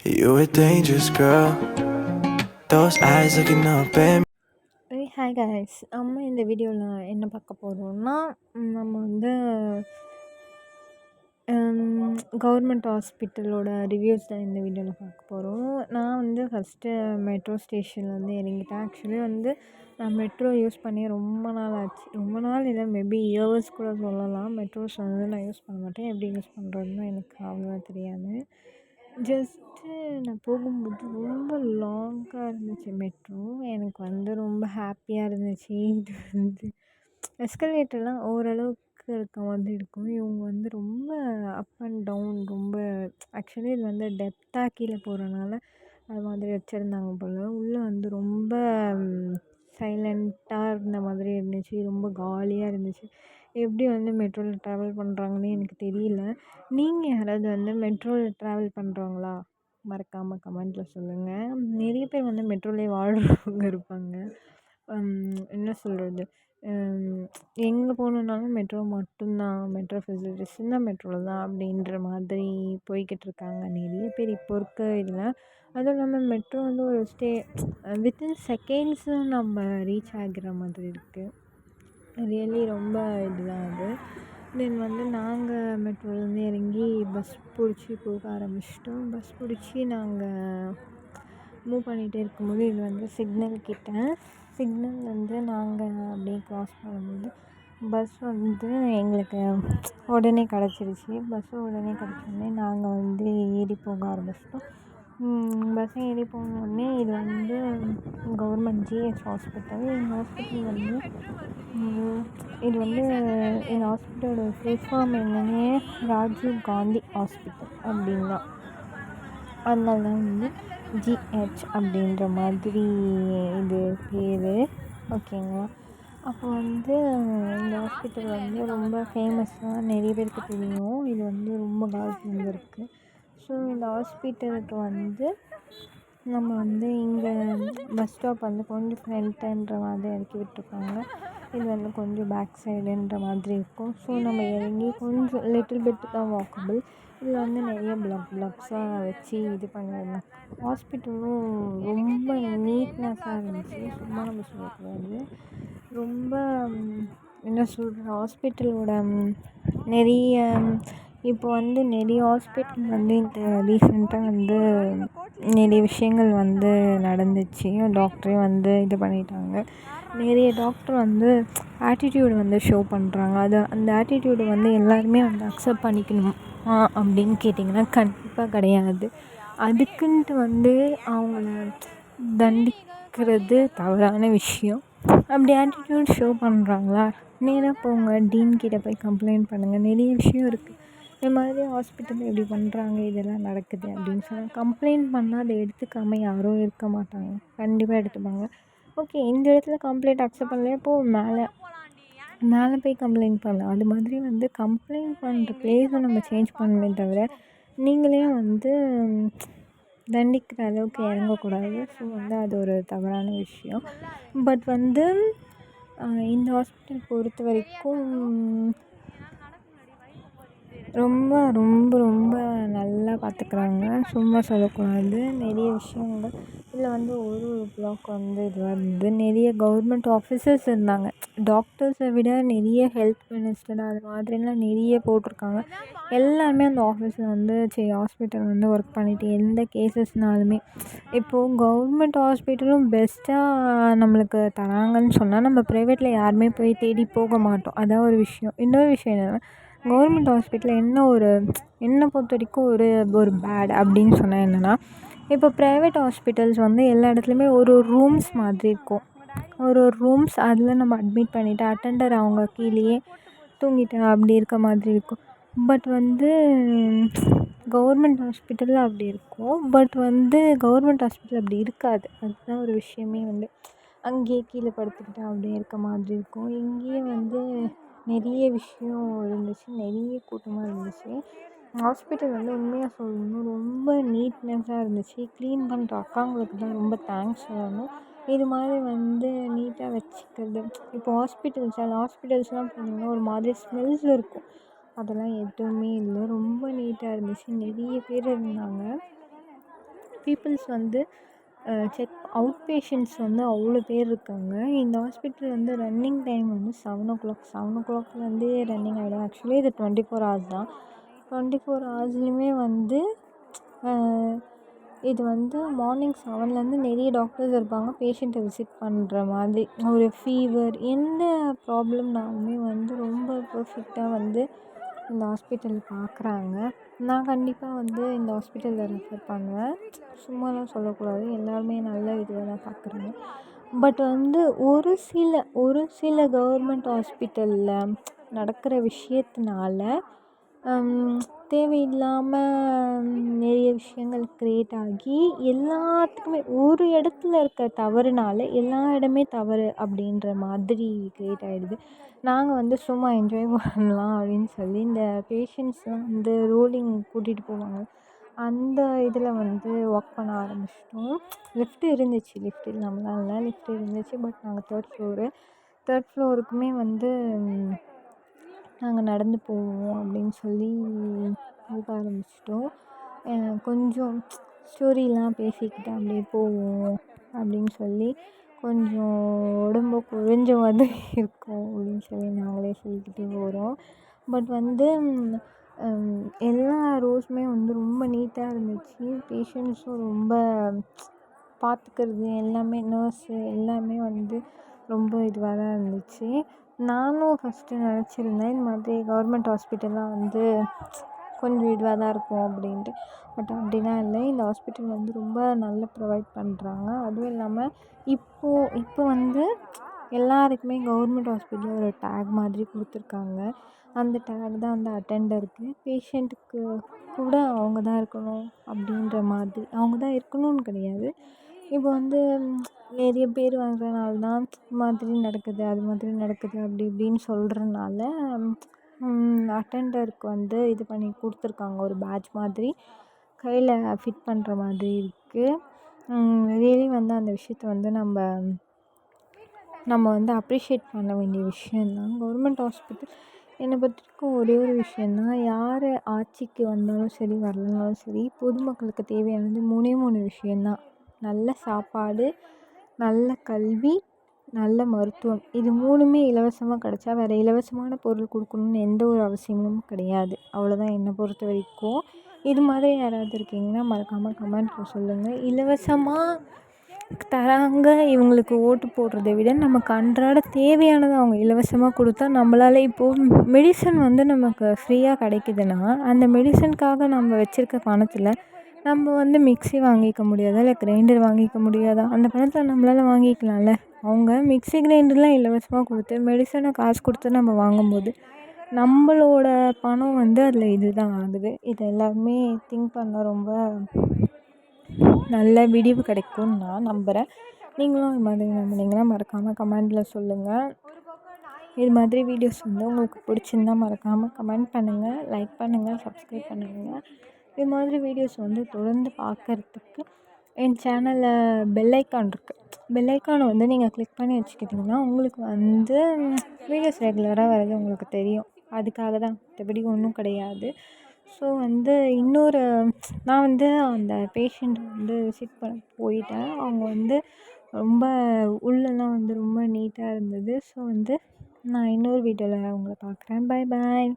You a dangerous girl, those eyes looking up at me. Hi guys, நம்ம இந்த வீடியோவில் என்ன பார்க்க போகிறோம்னா, நம்ம வந்து கவர்மெண்ட் ஹாஸ்பிட்டலோட ரிவ்யூஸ் தான் இந்த வீடியோவில் பார்க்க போகிறோம். நான் வந்து ஃபஸ்ட்டு மெட்ரோ ஸ்டேஷனில் வந்து இறங்கிட்டேன். ஆக்சுவலி வந்து நான் மெட்ரோ யூஸ் பண்ணி ரொம்ப நாள் ஆச்சு. ரொம்ப நாள் இல்லை, மேபி இயர்ஸ் கூட சொல்லலாம். மெட்ரோஸ் வந்து நான் யூஸ் பண்ண மாட்டேன். எப்படி யூஸ் பண்ணுறதுன்னு எனக்கு அவ்வளோவா தெரியாது. ஜஸ்ட்டு நான் போகும்போது ரொம்ப லாங்காக இருந்துச்சு மெட்ரோ. எனக்கு வந்து ரொம்ப ஹாப்பியாக இருந்துச்சு. இது வந்து எஸ்கலேட்டர்லாம் ஓரளவுக்கு இருக்க மாதிரி இருக்கும். இவங்க வந்து ரொம்ப அப் அண்ட் டவுன் ரொம்ப ஆக்சுவலி இது வந்து டெப்த்தாக கீழே போகிறனால அது மாதிரி வச்சுருந்தாங்க போல். உள்ளே வந்து ரொம்ப சைலண்ட்டாக இருந்த மாதிரி இருந்துச்சு. ரொம்ப காலியாக இருந்துச்சு. எப்படி வந்து மெட்ரோவில் ட்ராவல் பண்ணுறாங்கன்னே எனக்கு தெரியல. நீங்கள் யாராவது வந்து மெட்ரோவில் ட்ராவல் பண்ணுறவங்களா? மறக்காமல் கமெண்ட்டில் சொல்லுங்கள். நிறைய பேர் வந்து மெட்ரோலேயே வாழ்கிறவங்க இருப்பாங்க. என்ன சொல்கிறது, எங்கே போகணுன்னாலும் மெட்ரோ மட்டும்தான், மெட்ரோ ஃபெசிலிட்டிஸ் இந்த மெட்ரோவில் தான் அப்படின்ற மாதிரி போய்கிட்டு இருக்காங்க நிறைய பேர் இப்போ இருக்க இதில். அதுவும் இல்லாமல் மெட்ரோ வந்து ஒரு வித்தின் செகண்ட்ஸும் நம்ம ரீச் ஆகிற மாதிரி இருக்குது. ரியலி ரொம்ப இதுதான் அது. தென் வந்து நாங்கள் மெட்ரோலேருந்து இறங்கி பஸ் பிடிச்சி போக ஆரம்பிச்சிட்டோம். பஸ் பிடிச்சி நாங்கள் மூவ் பண்ணிகிட்டே இருக்கும்போது இது வந்து சிக்னல் வந்து நாங்கள் அப்படியே க்ராஸ் பண்ணும்போது பஸ் வந்து எங்களுக்கு உடனே கிடச்சிருச்சு. உடனே கிடச்சோடனே நாங்கள் வந்து ஏறி போக ஆரம்பிச்சிட்டோம். பஸ்ஸை ஏறி போனோடனே இது வந்து கவர்மெண்ட் ஜிஹெச் ஹாஸ்பிட்டல். எங்கள் ஹாஸ்பிட்டல் வந்து இது வந்து எங்கள் ஹாஸ்பிட்டலோட ஃபுல் ஃபார்ம் என்னன்னே ராஜீவ் காந்தி ஹாஸ்பிட்டல் அப்படின்னா, அதனால தான் வந்து ஜிஹெச் அப்படின்ற மாதிரி இது பேர். ஓகேங்களா? அப்போ வந்து இந்த ஹாஸ்பிட்டல் வந்து ரொம்ப ஃபேமஸ்ஸாக நிறைய பேருக்கு தெரியும். இது வந்து ரொம்ப காலத்துலேருந்து இருக்குது. ஸோ இந்த ஹாஸ்பிட்டலுக்கு வந்து நம்ம வந்து இங்கே பஸ் ஸ்டாப் வந்து கொஞ்சம் ஃப்ரண்ட்டுன்ற மாதிரி இறக்கி விட்டுருக்காங்க. இது வந்து கொஞ்சம் பேக் சைடுன்ற மாதிரி இருக்கும். ஸோ நம்ம இறங்கி கொஞ்சம் லிட்டில் பிட் தான் வாக்கபிள். இதில் வந்து நிறைய பிளாக்ஸாக வச்சு இது பண்ணியிருந்தாங்க. ஹாஸ்பிட்டலும் ரொம்ப நீட்னஸாக இருந்துச்சு. சும்மா நம்ம சொல்லக்கூடாது. ரொம்ப என்ன சொல்கிறது, ஹாஸ்பிட்டலோட நிறைய இப்போ வந்து நிறைய ஹாஸ்பிட்டல் வந்து இந்த ரீசெண்டாக வந்து நிறைய விஷயங்கள் வந்து நடந்துச்சு. டாக்டரே வந்து இது பண்ணிட்டாங்க. நிறைய டாக்டர் வந்து ஆட்டிடியூடு வந்து ஷோ பண்ணுறாங்க. அந்த ஆட்டிடியூடு வந்து எல்லாருமே வந்து அக்செப்ட் பண்ணிக்கணுமா அப்படின்னு கேட்டிங்கன்னா கண்டிப்பாக கிடையாது. அதுக்குன்ட்டு வந்து அவங்கள தண்டிக்கிறது தவறான விஷயம். அப்படி ஆட்டிடியூட் ஷோ பண்ணுறாங்களா, நேராக போங்க, டீன் கிட்ட போய் கம்ப்ளைண்ட் பண்ணுங்கள். நிறைய விஷயம் இருக்குது. இந்த மாதிரி ஹாஸ்பிட்டலில் இப்படி பண்ணுறாங்க, இதெல்லாம் நடக்குது அப்படின்னு சொன்னால் கம்ப்ளைண்ட் பண்ணால் அதை எடுத்துக்காமல் யாரும் இருக்க மாட்டாங்க. கண்டிப்பாக எடுத்துப்பாங்க. ஓகே, இந்த இடத்துல கம்ப்ளைண்ட் அக்செப்ட் பண்ணலையே, இப்போது மேலே போய் கம்ப்ளைண்ட் பண்ணலாம். அது மாதிரி வந்து கம்ப்ளைண்ட் பண்ணுற ப்ளேஸை நம்ம சேஞ்ச் பண்ணவே தவிர நீங்களே வந்து தண்டிக்கிற அளவுக்கு இறங்கக்கூடாது. ஸோ வந்து அது ஒரு தவறான விஷயம். பட் வந்து இந்த ஹாஸ்பிட்டல் பொறுத்த வரைக்கும் ரொம்ப ரொம்ப ரொம்ப நல்லா பார்த்துக்குறாங்க. சும்மா சொல்லக்கூடாது. நிறைய விஷயங்கள் இதில் வந்து ஒரு பிளாக் வந்து இதுவாக இருந்தது. நிறைய கவர்மெண்ட் ஆஃபீஸர்ஸ் இருந்தாங்க. டாக்டர்ஸை விட நிறைய ஹெல்த் மினிஸ்டர் அது மாதிரிலாம் நிறைய போட்டிருக்காங்க. எல்லாருமே அந்த ஆஃபீஸில் வந்து ஹாஸ்பிட்டல் வந்து ஒர்க் பண்ணிவிட்டு எந்த கேசஸ்னாலுமே இப்போது கவர்மெண்ட் ஹாஸ்பிட்டலும் பெஸ்ட்டாக நம்மளுக்கு தராங்கன்னு சொன்னால் நம்ம ப்ரைவேட்டில் யாருமே போய் தேடி போக மாட்டோம். அதான் ஒரு விஷயம். இன்னொரு விஷயம் என்னென்னா, கவர்மெண்ட் ஹாஸ்பிட்டலில் என்னை பொறுத்த வரைக்கும் ஒரு பேட் அப்படின்னு சொன்னால் என்னென்னா, இப்போ ப்ரைவேட் ஹாஸ்பிட்டல்ஸ் வந்து எல்லா இடத்துலையுமே ஒரு ரூம்ஸ் மாதிரி இருக்கும். ஒரு ரூம்ஸ் அதில் நம்ம அட்மிட் பண்ணிவிட்டு அட்டெண்டர் அவங்க கீழேயே தூங்கிட்டு அப்படி இருக்க மாதிரி இருக்கும். பட் வந்து கவர்மெண்ட் ஹாஸ்பிட்டலில் அப்படி இருக்கும். பட் வந்து கவர்மெண்ட் ஹாஸ்பிட்டல் அப்படி இருக்காது. அதுதான் ஒரு விஷயமே வந்து அங்கேயே கீழே படுத்துக்கிட்டு அப்படியே இருக்க மாதிரி இருக்கும். இங்கேயே வந்து நிறைய விஷயம் இருந்துச்சு. நிறைய கூட்டமாக இருந்துச்சு. ஹாஸ்பிட்டல் வந்து உண்மையாக சொல்லணும் ரொம்ப நீட்னஸாக இருந்துச்சு. க்ளீன் பண்ணுற அக்காங்களுக்கு தான் ரொம்ப தேங்க்ஸ் சொல்லணும். இது மாதிரி வந்து நீட்டாக வச்சுக்கிறது. இப்போ ஹாஸ்பிட்டல்ஸ்லாம் போனீங்கன்னா ஒரு மாதிரி ஸ்மெல்ஸ் இருக்கும். அதெல்லாம் எதுவுமே இல்லை. ரொம்ப நீட்டாக இருந்துச்சு. நிறைய பேர் இருந்தாங்க. பீப்புள்ஸ் வந்து அவுட் பேஷண்ட்ஸ் வந்து அவ்வளோ பேர் இருக்காங்க. இந்த ஹாஸ்பிட்டல் வந்து ரன்னிங் டைம் வந்து 7 o'clockலேருந்தே ரன்னிங் ஆகிடும். ஆக்சுவலி இது 24 ஹவர்ஸ் தான். 24 ஹவர்ஸ்லையுமே வந்து இது வந்து மார்னிங் 7லேருந்து நிறைய டாக்டர்ஸ் இருப்பாங்க பேஷண்ட்டை விசிட் பண்ணுற மாதிரி. ஒரு ஃபீவர் எந்த ப்ராப்ளம்னாலுமே வந்து ரொம்ப பர்ஃபெக்டாக வந்து இந்த ஹாஸ்பிட்டல் பார்க்குறாங்க. நான் கண்டிப்பாக வந்து இந்த ஹாஸ்பிட்டலில் ரெஃபர் பண்ணுவேன். சும்மாலாம் சொல்லக்கூடாது, எல்லாருமே நல்ல இதில் தான் பார்க்குறாங்க. பட் வந்து ஒரு சில கவர்மெண்ட் ஹாஸ்பிட்டலில் நடக்கிற விஷயத்தினால தேவையில்லாமல் நிறைய விஷயங்கள் க்ரியேட் ஆகி எல்லாத்துக்குமே ஒரு இடத்துல இருக்க தவறுனால எல்லா இடமே தவறு அப்படின்ற மாதிரி க்ரியேட் ஆகிடுது. நாங்கள் வந்து சும்மா என்ஜாய் பண்ணலாம் அப்படின்னு சொல்லி இந்த பேஷண்ட்ஸ்லாம் வந்து ரோலிங் கூட்டிகிட்டு போவாங்க. அந்த இதில் வந்து ஒர்க் பண்ண ஆரம்பிச்சிட்டோம். லிஃப்ட் இருந்துச்சு, லிஃப்ட் இல்லாமலாம் இல்லை, லிஃப்ட் இருந்துச்சு. பட் நாங்கள் தேர்ட் ஃப்ளோருக்குமே வந்து நாங்கள் நடந்து போவோம் அப்படின்னு சொல்லி போக ஆரம்பிச்சிட்டோம். கொஞ்சம் ஸ்டோரிலாம் பேசிக்கிட்டு அப்படியே போவோம் அப்படின்னு சொல்லி கொஞ்சம் உடம்பு குறைஞ்ச மாதிரி இருக்கும் அப்படின்னு சொல்லி நாங்களே சொல்லிக்கிட்டே போகிறோம். பட் வந்து எல்லா ரோஸுமே வந்து ரொம்ப நீட்டாக இருந்துச்சு. பேஷண்ட்ஸும் ரொம்ப பார்த்துக்கிறது எல்லாமே, நர்ஸு எல்லாமே வந்து ரொம்ப இதுவாக தான் இருந்துச்சு. நானும் ஃபஸ்ட்டு நினச்சிருந்தேன் இந்த மாதிரி கவர்மெண்ட் ஹாஸ்பிட்டல்லாம் வந்து கொஞ்சம் இதுவாக தான் இருக்கும் அப்படின்ட்டு. பட் அப்படிலாம் இல்லை. இந்த ஹாஸ்பிட்டல் வந்து ரொம்ப நல்லா ப்ரொவைட் பண்ணுறாங்க. அதுவும் இல்லாமல் இப்போ வந்து எல்லாருக்குமே கவர்மெண்ட் ஹாஸ்பிட்டலில் ஒரு டேக் மாதிரி கொடுத்துருக்காங்க. அந்த டேக் தான் வந்து அட்டெண்டருக்கு. பேஷண்ட்டுக்கு கூட அவங்க தான் இருக்கணும் அப்படின்ற மாதிரி, அவங்க தான் இருக்கணும்னு கிடையாது. இப்போ வந்து நிறைய பேர் வர்றனால தான் மாதிரி நடக்குது, அது மாதிரி நடக்குது அப்படி இப்படின்னு சொல்கிறனால அட்டெண்டருக்கு வந்து இது பண்ணி கொடுத்துருக்காங்க. ஒரு பேட்ச் மாதிரி கையில் ஃபிட் பண்ணுற மாதிரி இருக்குது. ரியலி வந்து அந்த விஷயத்த வந்து நம்ம வந்து அப்ரிஷியேட் பண்ண வேண்டிய விஷயந்தான். கவர்மெண்ட் ஹாஸ்பிட்டல் என்னை பொறுத்தவரைக்கும் ஒரே ஒரு விஷயந்தான், யார் ஆட்சிக்கு வந்தாலும் சரி வரலனாலும் சரி பொதுமக்களுக்கு தேவையானது 3 விஷயந்தான். நல்ல சாப்பாடு, நல்ல கல்வி, நல்ல மருத்துவம். இது 3மே இலவசமாக கிடச்சா வேறு இலவசமான பொருள் கொடுக்கணுன்னு எந்த ஒரு அவசியமும் கிடையாது. அவ்வளோதான் என்னை பொறுத்த வரைக்கும். இது மாதிரி யாராவது இருக்கீங்கன்னா மறக்காமல் கமெண்ட்டில் சொல்லுங்கள். இலவசமாக தராங்க இவங்களுக்கு ஓட்டு போடுறதை விட நமக்கு அன்றாட தேவையானதை அவங்க இலவசமாக கொடுத்தா நம்மளால் இப்போது மெடிசன் வந்து நமக்கு ஃப்ரீயாக கிடைக்குதுன்னா அந்த மெடிசனுக்காக நம்ம வச்சுருக்க பணத்தில் நம்ம வந்து மிக்ஸி வாங்கிக்க முடியாதா, இல்லை கிரைண்டர் வாங்கிக்க முடியாதா? அந்த பணத்தை நம்மளால் வாங்கிக்கலாம்ல. அவங்க மிக்ஸி கிரைண்டர்லாம் இலவசமாக கொடுத்து மெடிசனை காசு கொடுத்து நம்ம வாங்கும்போது நம்மளோட பணம் வந்து அதில் இதுதான் ஆகுது. இதை எல்லாருமே திங்க் பண்ண ரொம்ப நல்ல விடிவு கிடைக்கும்னு நான் நம்புகிறேன். நீங்களும் இது மாதிரி நம்பினீங்கன்னா மறக்காமல் கமெண்டில் சொல்லுங்கள். இது மாதிரி வீடியோஸ் வந்து உங்களுக்கு பிடிச்சிருந்தா மறக்காமல் கமெண்ட் பண்ணுங்கள், லைக் பண்ணுங்கள், சப்ஸ்கிரைப் பண்ணுங்கள். இது மாதிரி வீடியோஸ் வந்து தொடர்ந்து பார்க்குறதுக்கு என் சேனலில் பெல் ஐக்கான் இருக்குது. பெல் ஐக்கானை வந்து நீங்கள் கிளிக் பண்ணி வச்சுக்கிட்டிங்கன்னா உங்களுக்கு வந்து வீடியோஸ் ரெகுலராக வர்றது உங்களுக்கு தெரியும். அதுக்காக தான், மற்றபடி ஒன்றும் கிடையாது. ஸோ வந்து நான் வந்து அந்த பேஷண்ட்டை வந்து விசிட் பண்ண போயிட்டேன். அவங்க வந்து ரொம்ப உள்ளெல்லாம் வந்து ரொம்ப நீட்டாக இருந்தது. ஸோ வந்து நான் இன்னொரு வீடியோவில் உங்களை பார்க்குறேன். பாய்.